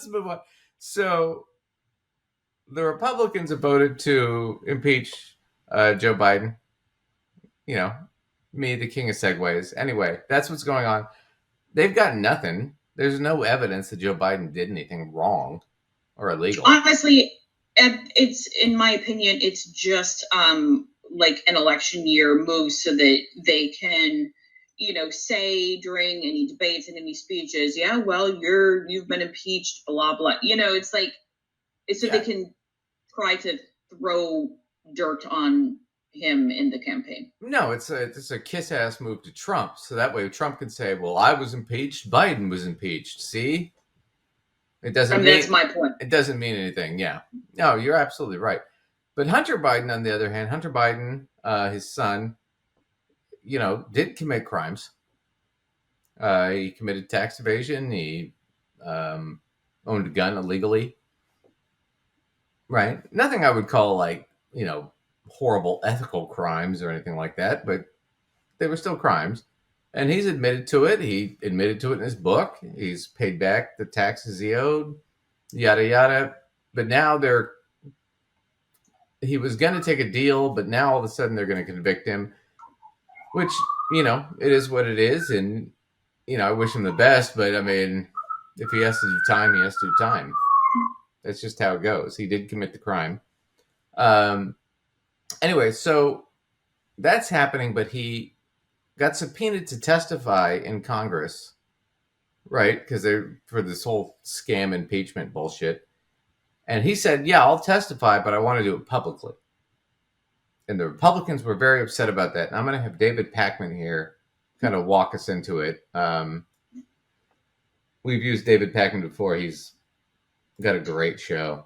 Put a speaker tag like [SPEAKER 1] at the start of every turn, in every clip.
[SPEAKER 1] let's move on. So the Republicans have voted to impeach Joe Biden. You know, me, the king of segues. Anyway, that's what's going on. They've got nothing. There's no evidence that Joe Biden did anything wrong or illegal.
[SPEAKER 2] Honestly, it's, in my opinion, it's just like an election year move so that they can, say during any debates and any speeches, yeah, well, you've been impeached, blah blah. It's like it's so they can try to throw dirt on him in the campaign.
[SPEAKER 1] No, it's a kiss ass move to Trump, so that way Trump can say, "Well, I was impeached, Biden was impeached." See, it doesn't mean
[SPEAKER 2] that's my point.
[SPEAKER 1] It doesn't mean anything. Yeah, no, you're absolutely right. But Hunter Biden, on the other hand, Hunter Biden, his son, did commit crimes. He committed tax evasion. He owned a gun illegally. Right. Nothing I would call like, horrible ethical crimes or anything like that, but they were still crimes. And he's admitted to it. He admitted to it in his book. He's paid back the taxes he owed, yada, yada. But now he was going to take a deal, but now all of a sudden they're going to convict him, which, it is what it is. And, I wish him the best, but I mean, if he has to do time, he has to do time. That's just how it goes. He did commit the crime. Anyway, so that's happening, but he got subpoenaed to testify in Congress, right? Because they're for this whole scam impeachment bullshit. And he said, yeah, I'll testify, but I want to do it publicly. And the Republicans were very upset about that. And I'm going to have David Pakman here kind of walk us into it. We've used David Pakman before. He's got a great show.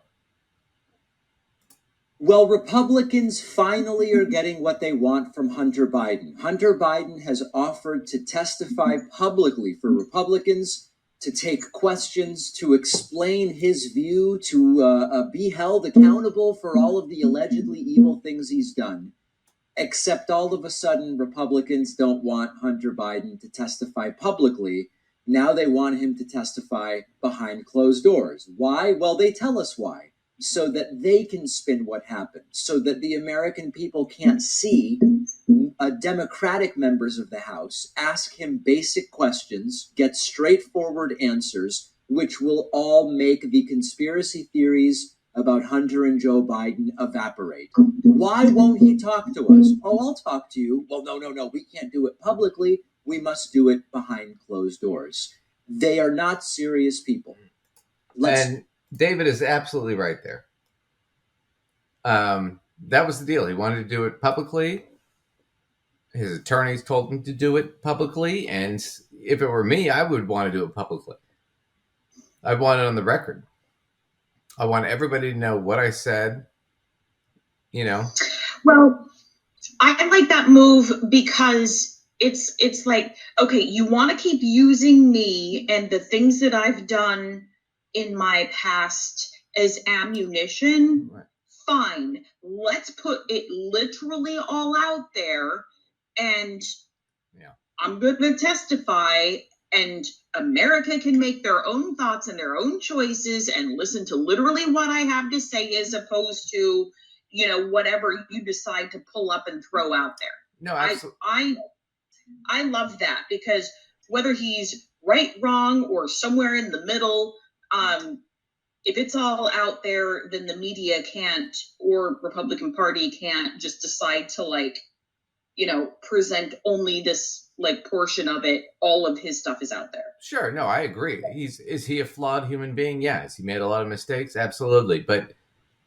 [SPEAKER 3] Well, Republicans finally are getting what they want from Hunter Biden. Hunter Biden has offered to testify publicly for Republicans, to take questions, to explain his view, to be held accountable for all of the allegedly evil things he's done. Except all of a sudden, Republicans don't want Hunter Biden to testify publicly. Now they want him to testify behind closed doors. Why? Well, they tell us why. So that they can spin what happened, so that the American people can't see Democratic members of the House ask him basic questions, get straightforward answers, which will all make the conspiracy theories about Hunter and Joe Biden evaporate. Why won't he talk to us? Oh, I'll talk to you. Well, no, we can't do it publicly. We must do it behind closed doors. They are not serious people.
[SPEAKER 1] And David is absolutely right there. That was the deal. He wanted to do it publicly. His attorneys told him to do it publicly. And if it were me, I would want to do it publicly. I want it on the record. I want everybody to know what I said,
[SPEAKER 2] Well, I like that move because it's like, okay, you want to keep using me and the things that I've done in my past as ammunition.
[SPEAKER 1] Right.
[SPEAKER 2] Fine, let's put it literally all out there, and I'm going to testify, and America can make their own thoughts and their own choices and listen to literally what I have to say, as opposed to whatever you decide to pull up and throw out there.
[SPEAKER 1] No, absolutely.
[SPEAKER 2] I love that, because whether he's right, wrong, or somewhere in the middle, if it's all out there, then the media can't, or Republican Party can't just decide to present only this portion of it. All of his stuff is out there.
[SPEAKER 1] Sure. No, I agree. Is he a flawed human being? Yes. He made a lot of mistakes. Absolutely. But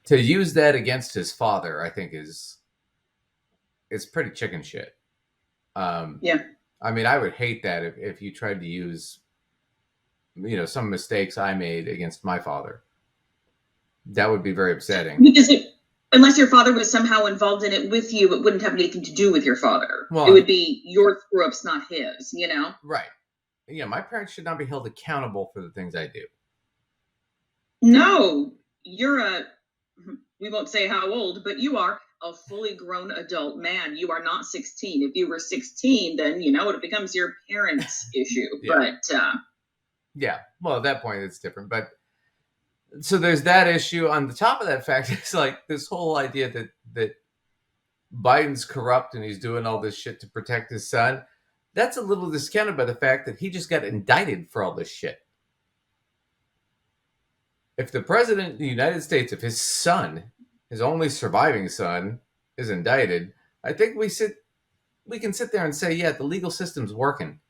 [SPEAKER 1] to use that against his father, I think it's pretty chicken shit.
[SPEAKER 2] Yeah.
[SPEAKER 1] I mean, I would hate that if you tried to use, some mistakes I made against my father. That would be very upsetting.
[SPEAKER 2] Because unless your father was somehow involved in it with you, it wouldn't have anything to do with your father. Well, it would be your screw-ups, not his,
[SPEAKER 1] Right. Yeah, my parents should not be held accountable for the things I do.
[SPEAKER 2] No, you're we won't say how old, but you are a fully grown adult man. You are not 16. If you were 16, then, it becomes your parents' issue.
[SPEAKER 1] Yeah.
[SPEAKER 2] But
[SPEAKER 1] yeah, well, at that point, it's different. But So there's that issue. On the top of that fact, it's like this whole idea that Biden's corrupt and he's doing all this shit to protect his son. That's a little discounted by the fact that he just got indicted for all this shit. If the president of the United States, if his son, his only surviving son, is indicted, I think we can sit there and say, yeah, the legal system's working.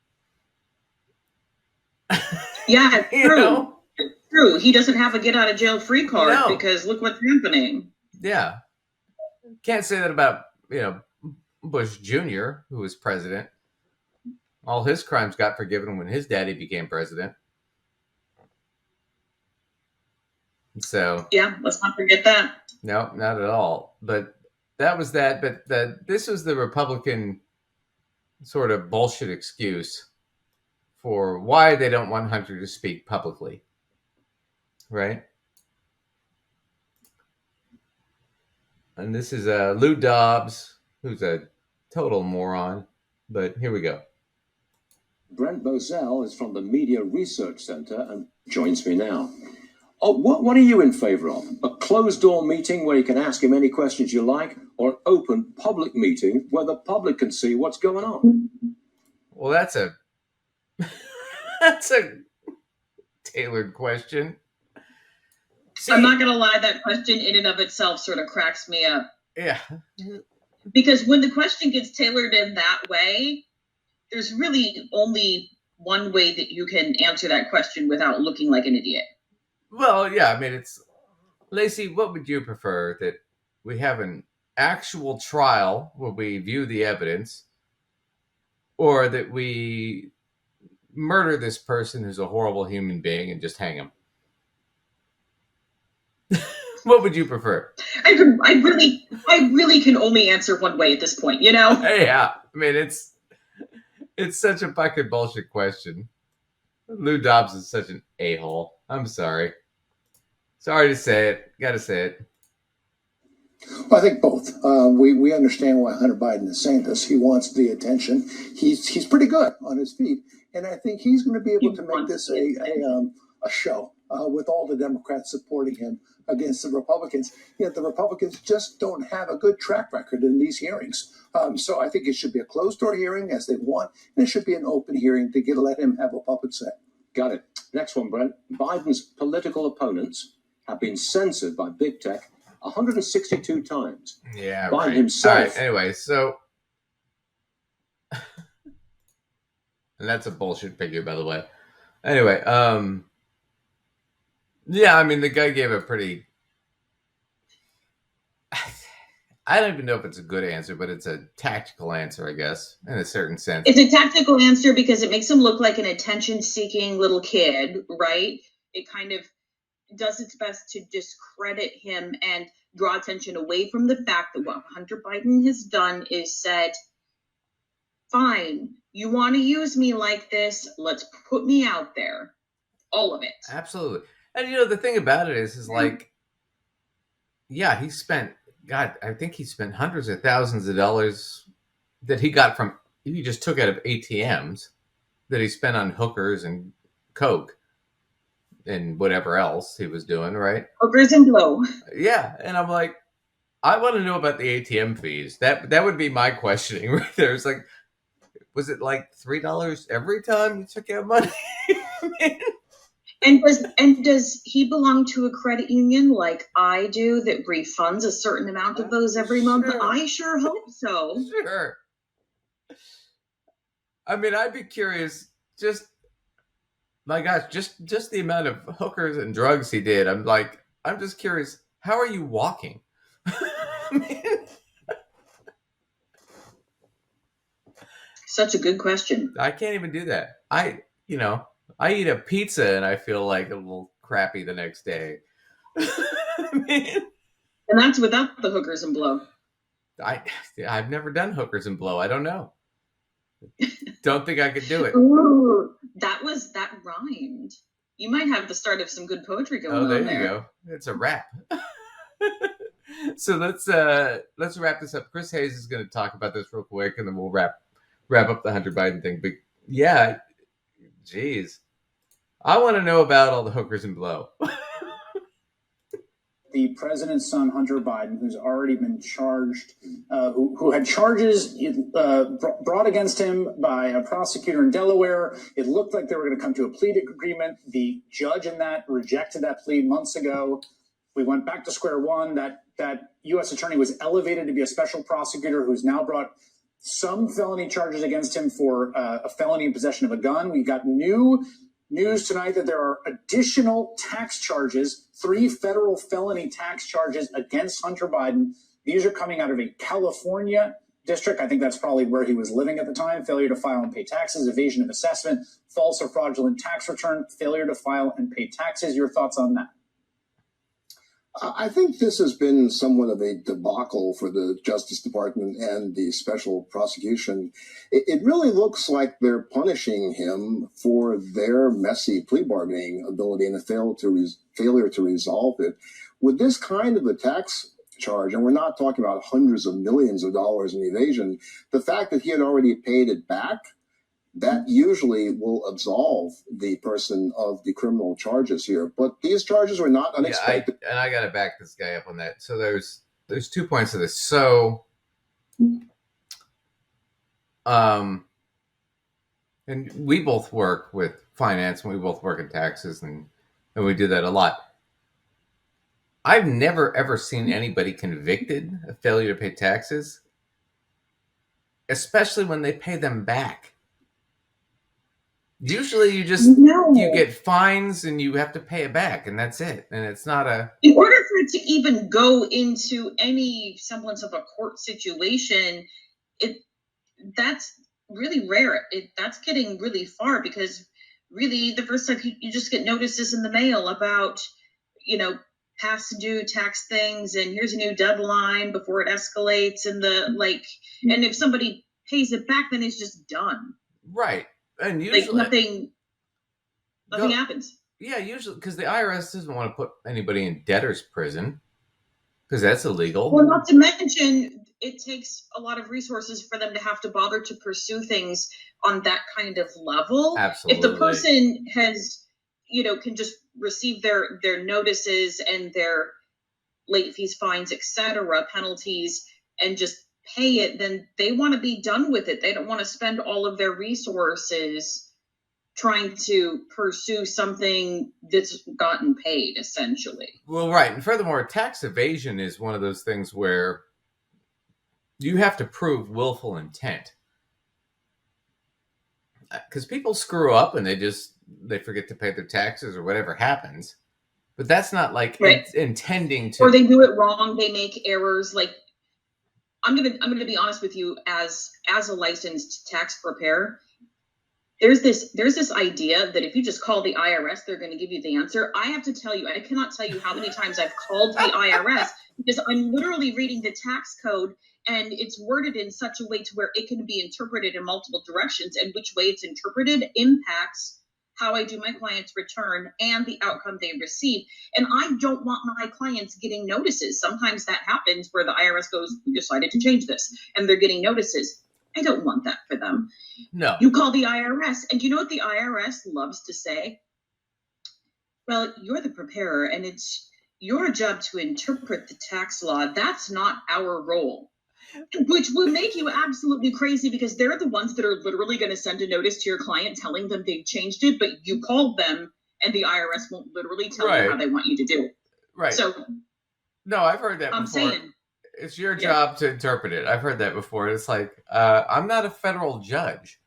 [SPEAKER 2] Yeah, it's
[SPEAKER 1] You
[SPEAKER 2] true.
[SPEAKER 1] know?
[SPEAKER 2] It's true. He doesn't have a get out of jail free card
[SPEAKER 1] No.
[SPEAKER 2] because look what's happening.
[SPEAKER 1] Yeah. Can't say that about, Bush Jr., who was president. All his crimes got forgiven when his daddy became president. So
[SPEAKER 2] yeah, let's not forget that.
[SPEAKER 1] No, not at all. But that was that. But this was the Republican sort of bullshit excuse for why they don't want Hunter to speak publicly. Right? And this is Lou Dobbs, who's a total moron. But here we go.
[SPEAKER 4] Brent Bozell is from the Media Research Center and joins me now. Oh, what are you in favor of? A closed-door meeting where you can ask him any questions you like, or an open public meeting where the public can see what's going on?
[SPEAKER 1] Well, that's a tailored question.
[SPEAKER 2] See, I'm not going to lie, that question in and of itself sort of cracks me up.
[SPEAKER 1] Yeah.
[SPEAKER 2] Because when the question gets tailored in that way, there's really only one way that you can answer that question without looking like an idiot.
[SPEAKER 1] Well, yeah, I mean, it's... Lacey, what would you prefer? That we have an actual trial where we view the evidence, or that we murder this person who's a horrible human being and just hang him? What would you prefer?
[SPEAKER 2] I really can only answer one way at this point, you know?
[SPEAKER 1] Yeah, I mean, it's such a fucking bullshit question. Lou Dobbs is such an a-hole. I'm sorry. Sorry to say it. Gotta say it.
[SPEAKER 5] Well, I think both. We understand why Hunter Biden is saying this. He wants the attention. He's pretty good on his feet, and I think he's going to be able to make this a show with all the Democrats supporting him against the Republicans. Yet the Republicans just don't have a good track record in these hearings. So I think it should be a closed-door hearing as they want, and it should be an open hearing to let him have a public say.
[SPEAKER 4] Got it. Next one, Brent. Biden's political opponents have been censored by big tech 162 times.
[SPEAKER 1] Yeah,
[SPEAKER 4] Biden
[SPEAKER 1] right.
[SPEAKER 4] himself.
[SPEAKER 1] All right, anyway, so... and that's a bullshit figure, by the way. Anyway, yeah, I mean, the guy gave a pretty... I don't even know if it's a good answer, but it's a tactical answer, I guess, in a certain sense.
[SPEAKER 2] It's a tactical answer because it makes him look like an attention-seeking little kid, right? It kind of does its best to discredit him and draw attention away from the fact that what Hunter Biden has done is said, fine, you want to use me like this, let's put me out there. All of it.
[SPEAKER 1] Absolutely. And the thing about it is like, yeah, he spent, God, I think he spent hundreds of thousands of dollars that he just took out of ATMs that he spent on hookers and coke and whatever else he was doing, right?
[SPEAKER 2] Hookers and blow.
[SPEAKER 1] Yeah, and I'm like, I want to know about the ATM fees. That would be my questioning right there. It's like, was it like $3 every time you took out money?
[SPEAKER 2] And does he belong to a credit union like I do that refunds a certain amount of those every month? I sure hope so.
[SPEAKER 1] Sure. I mean, I'd be curious. Just my gosh, just the amount of hookers and drugs he did. I'm just curious. How are you walking? I mean,
[SPEAKER 2] such a good question.
[SPEAKER 1] I can't even do that. I eat a pizza and I feel like a little crappy the next day. I mean,
[SPEAKER 2] and that's without the hookers and blow.
[SPEAKER 1] I've never done hookers and blow. I don't know. Don't think I could do it.
[SPEAKER 2] Ooh, that rhymed. You might have the start of some good poetry going on there.
[SPEAKER 1] Oh, there you go. It's a rap. So let's wrap this up. Chris Hayes is going to talk about this real quick, and then we'll wrap up the Hunter Biden thing. But yeah, geez, I want to know about all the hookers and blow.
[SPEAKER 6] the president's son, Hunter Biden, who's already been charged, who had charges brought against him by a prosecutor in Delaware. It looked like they were going to come to a plea agreement. The judge in that rejected that plea months ago. We went back to square one. That U.S. attorney was elevated to be a special prosecutor who's now brought some felony charges against him for a felony in possession of a gun. We got new news tonight that there are additional tax charges, 3 federal felony tax charges against Hunter Biden. These are coming out of a California district. I think that's probably where he was living at the time. Failure to file and pay taxes, evasion of assessment, false or fraudulent tax return, failure to file and pay taxes. Your thoughts on that?
[SPEAKER 5] I think this has been somewhat of a debacle for the Justice Department and the special prosecution. It really looks like they're punishing him for their messy plea bargaining ability and the failure to resolve it. With this kind of a tax charge, and we're not talking about hundreds of millions of dollars in evasion, the fact that he had already paid it back, that usually will absolve the person of the criminal charges here. But these charges were not unexpected.
[SPEAKER 1] Yeah, I got to back this guy up on that. So there's 2 points to this. So, and we both work with finance, and we both work in taxes, and we do that a lot. I've never, ever seen anybody convicted of failure to pay taxes, especially when they pay them back. Usually you get fines and you have to pay it back, and that's it. And it's not
[SPEAKER 2] in order for it to even go into any semblance of a court situation, that's really rare. That's getting really far, because really the first time you just get notices in the mail about, past due tax things, and here's a new deadline before it escalates, and and if somebody pays it back, then it's just done.
[SPEAKER 1] Right. And usually
[SPEAKER 2] nothing happens.
[SPEAKER 1] Yeah, usually because the IRS doesn't want to put anybody in debtor's prison, because that's illegal.
[SPEAKER 2] Well, not to mention, it takes a lot of resources for them to have to bother to pursue things on that kind of level.
[SPEAKER 1] Absolutely.
[SPEAKER 2] If the person has, can just receive their notices and their late fees, fines, etc., penalties, and just pay it, then they want to be done with it. They don't want to spend all of their resources trying to pursue something that's gotten paid, essentially.
[SPEAKER 1] Well, right. And furthermore, tax evasion is one of those things where you have to prove willful intent. Because people screw up and they forget to pay their taxes or whatever happens. But that's not like intending to.
[SPEAKER 2] Or they do it wrong. They make errors. I'm gonna be honest with you, as a licensed tax preparer, there's this idea that if you just call the IRS, they're going to give you the answer. I have to tell you, I cannot tell you how many times I've called the IRS because I'm literally reading the tax code, and it's worded in such a way to where it can be interpreted in multiple directions, and which way it's interpreted impacts how I do my client's return and the outcome they receive. And I don't want my clients getting notices. Sometimes that happens where the IRS goes, we decided to change this, and they're getting notices. I don't want that for them.
[SPEAKER 1] No.
[SPEAKER 2] You call the IRS, and you know what the IRS loves to say? Well, you're the preparer, and it's your job to interpret the tax law. That's not our role. Which will make you absolutely crazy, because they're the ones that are literally going to send a notice to your client telling them they've changed it, but you called them and the IRS won't literally tell you how they want you to do it.
[SPEAKER 1] Right.
[SPEAKER 2] So,
[SPEAKER 1] no, I've heard that before.
[SPEAKER 2] Saying,
[SPEAKER 1] it's your job to interpret it. I've heard that before. It's like, I'm not a federal judge.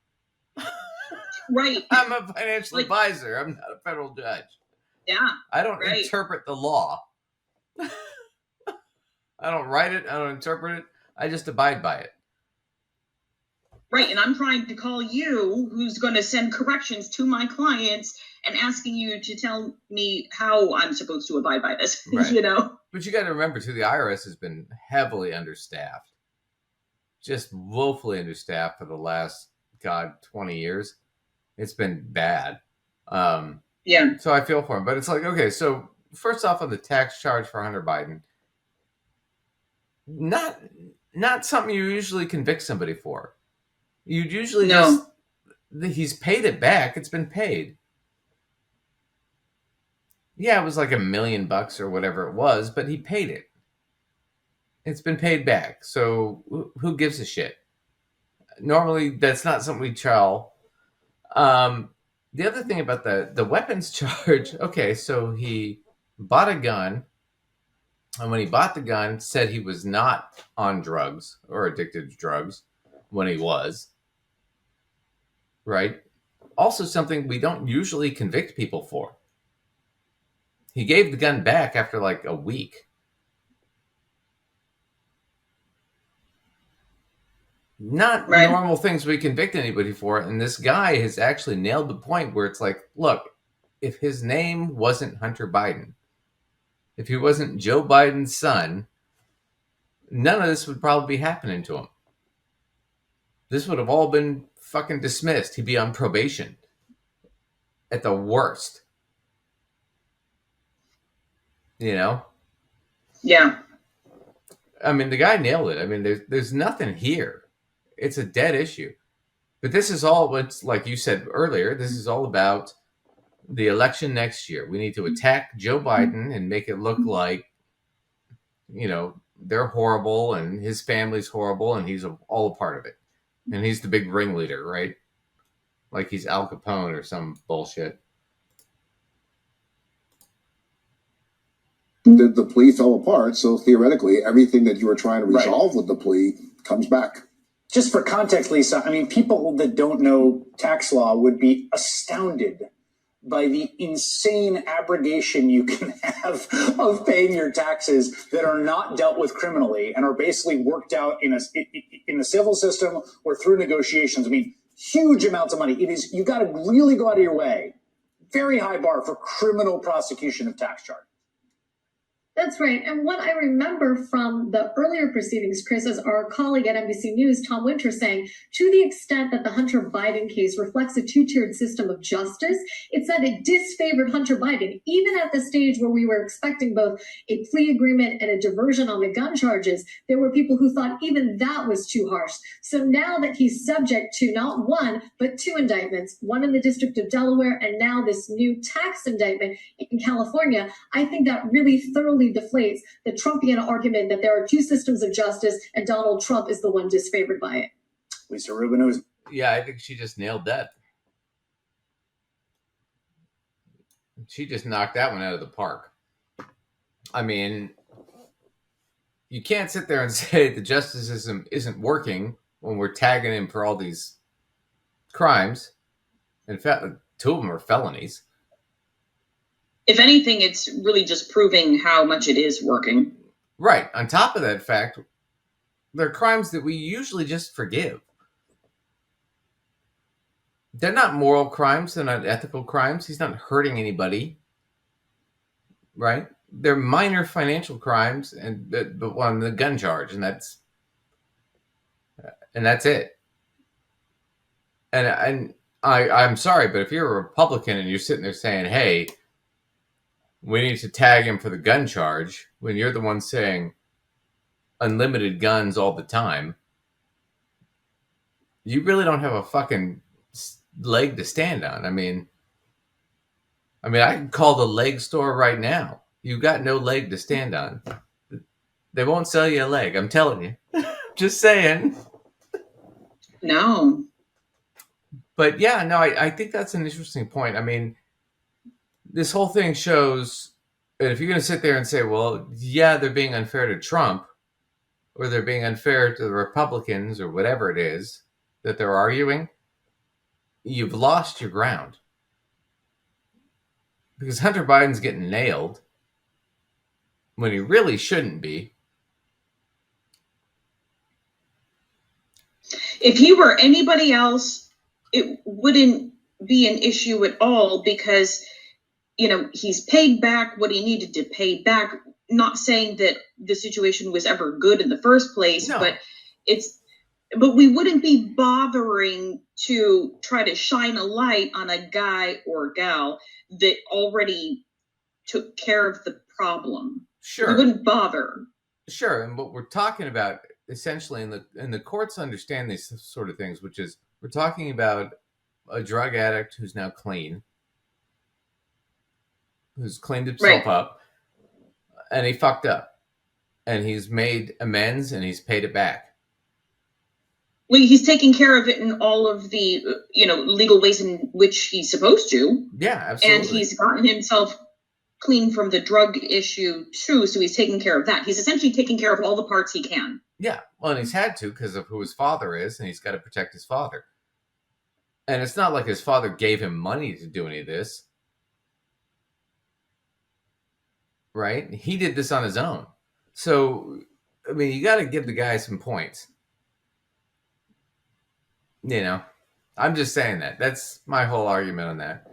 [SPEAKER 2] Right.
[SPEAKER 1] I'm a financial advisor. I'm not a federal judge.
[SPEAKER 2] Yeah.
[SPEAKER 1] I don't interpret the law. I don't write it. I don't interpret it. I just abide by it.
[SPEAKER 2] Right, and I'm trying to call you, who's going to send corrections to my clients, and asking you to tell me how I'm supposed to abide by this,
[SPEAKER 1] right.
[SPEAKER 2] But
[SPEAKER 1] you got to remember, too, the IRS has been heavily understaffed. Just woefully understaffed for the last, 20 years. It's been bad.
[SPEAKER 2] Yeah.
[SPEAKER 1] So I feel for him. But it's like, okay, so first off on the tax charge for Hunter Biden, not something you usually convict somebody for. You'd usually he's paid it back. It's been paid. Yeah, it was like $1 million or whatever it was, but he paid it. It's been paid back. So who gives a shit? Normally, that's not something we tell. The other thing about the weapons charge, okay, so he bought a gun, and when he bought the gun, said he was not on drugs or addicted to drugs when he was, right? Also, something we don't usually convict people for. He gave the gun back after like a week. Not
[SPEAKER 2] Right.
[SPEAKER 1] normal things we convict anybody for. And this guy has actually nailed the point where it's like, look, if his name wasn't Hunter Biden, if he wasn't Joe Biden's son, none of this would probably be happening to him. This would have all been fucking dismissed. He'd be on probation at the worst. You know?
[SPEAKER 2] Yeah.
[SPEAKER 1] I mean, the guy nailed it. I mean, there's nothing here. It's a dead issue. But this is all what's, like you said earlier, this is all about the election next year. We need to attack Joe Biden and make it look like, they're horrible and his family's horrible and he's all a part of it. And he's the big ringleader, right? Like he's Al Capone or some bullshit.
[SPEAKER 5] The plea fell apart, so theoretically, everything that you were trying to resolve with the plea comes back.
[SPEAKER 6] Just for context, Lisa, I mean, people that don't know tax law would be astounded by the insane abrogation you can have of paying your taxes that are not dealt with criminally and are basically worked out in the civil system or through negotiations. I mean, huge amounts of money. You got to really go out of your way. Very high bar for criminal prosecution of tax charge.
[SPEAKER 7] That's right. And what I remember from the earlier proceedings, Chris, is our colleague at NBC News, Tom Winter, saying, to the extent that the Hunter Biden case reflects a two-tiered system of justice, it's that it disfavored Hunter Biden, even at the stage where we were expecting both a plea agreement and a diversion on the gun charges. There were people who thought even that was too harsh. So now that he's subject to not one, but two indictments, one in the District of Delaware and now this new tax indictment in California, I think that really thoroughly deflates the Trumpian argument that there are two systems of justice and Donald Trump is the one disfavored by it.
[SPEAKER 6] Lisa Rubin.
[SPEAKER 1] Yeah, I think she just nailed that. She just knocked that one out of the park. I mean, you can't sit there and say the justice system isn't working when we're tagging him for all these crimes. In fact, two of them are felonies.
[SPEAKER 2] If anything, it's really just proving how much it is working.
[SPEAKER 1] Right. On top of that fact, they're crimes that we usually just forgive. They're not moral crimes. They're not ethical crimes. He's not hurting anybody. Right? They're minor financial crimes, but one the gun charge, and that's it. And I'm sorry, but if you're a Republican and you're sitting there saying, "Hey, we need to tag him for the gun charge," when you're the one saying unlimited guns all the time, you really don't have a fucking leg to stand on. I mean, I can call the leg store right now. You got no leg to stand on. They won't sell you a leg. I'm telling you. Just saying.
[SPEAKER 2] No.
[SPEAKER 1] But yeah, no, I think that's an interesting point. I mean, this whole thing shows that if you're going to sit there and say, well, yeah, they're being unfair to Trump, or they're being unfair to the Republicans, or whatever it is that they're arguing, you've lost your ground. Because Hunter Biden's getting nailed when he really shouldn't be.
[SPEAKER 2] If he were anybody else, it wouldn't be an issue at all because, he's paid back what he needed to pay back. Not saying that the situation was ever good in the first place,
[SPEAKER 1] No.
[SPEAKER 2] but we wouldn't be bothering to try to shine a light on a guy or gal that already took care of the problem.
[SPEAKER 1] Sure.
[SPEAKER 2] We wouldn't bother.
[SPEAKER 1] Sure, and what we're talking about essentially, and the courts understand these sort of things, which is we're talking about a drug addict who's now clean, who's cleaned himself up, and he fucked up, and he's made amends and he's paid it back.
[SPEAKER 2] Well, he's taking care of it in all of the legal ways in which he's supposed to.
[SPEAKER 1] Yeah, absolutely.
[SPEAKER 2] And he's gotten himself clean from the drug issue too, so he's taking care of that. He's essentially taking care of all the parts he can.
[SPEAKER 1] Yeah, well, and he's had to because of who his father is, and he's got to protect his father. And it's not like his father gave him money to do any of this, right? He did this on his own. So, I mean, you got to give the guy some points. I'm just saying that. That's my whole argument on that.